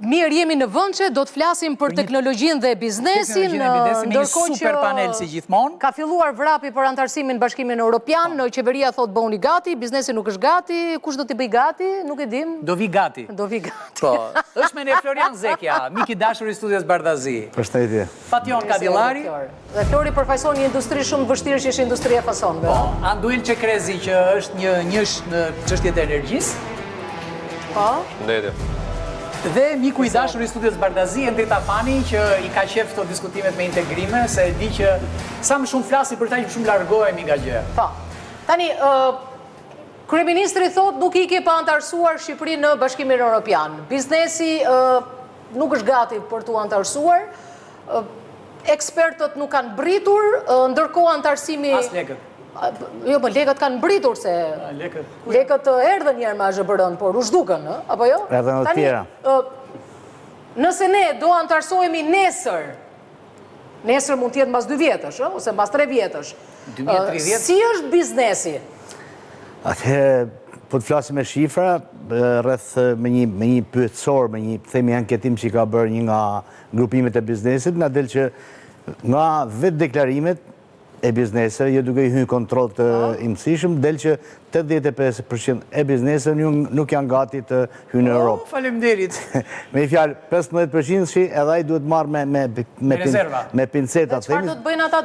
Mirë, jemi në vend që do të flasim për teknologjinë dhe biznesin, ndërkohë që super panel si gjithmonë. Ka filluar vrapi për antarësimin në Bashkimin Evropian, qeveria thot bëuni gati, biznesi nuk është gati, kush do t'i bëj gati, nuk e dim. Do vi gati. Do vi gati. Po, është me ne Florian Zekja, miki dashur i studios Bardhazi. Përshëndetje. Fation Kadillari. Dhe Flori përfaqëson një industri shumë të vështirë që është industria e fasonëve. Po, Anduil Çekrezi që është një njësh në çështjet e energjisë. Po. Ndetje. Dhe miku i dashur i studios Bardhazi, Endri Tafani, që i ka qef këto diskutimet me integrime, se e di që sa më shumë flasi për ta që shumë largohemi nga gjë. Po. Tani, kryeministri thot nuk i ke pa antarësuar Shqipërinë në Bashkimin Evropian. Biznesi nuk është gati për t'u antarësuar, ekspertët nuk kanë britur, ndërkohë antarësimi... As lekët. Jo, po lekët kanë mbritur se lekët erdhën njerë me AZBR-n, por u zhdukën, apo jo? Erdhën të tjera. Nëse ne do antarësohemi nesër mund tjetë mbas 2 vjetësh, ose mbas 3 vjetësh, 2030? Si është biznesi? Atëherë, po të flasim me shifra, rreth me një pyetësor, me një themi anketim që i ka bërë një nga grupimet e biznesit, nga del që nga vetë deklarimet e bizneseve, jo duke i hyrë kontroll të imësishëm, del që 85% e bizneseve nuk janë gati të hyrë në Europë. Faleminderit. Me i fjalë, 15% shi edhe ai duhet marrë me pinceta. Çfarë do të bëjnë ata?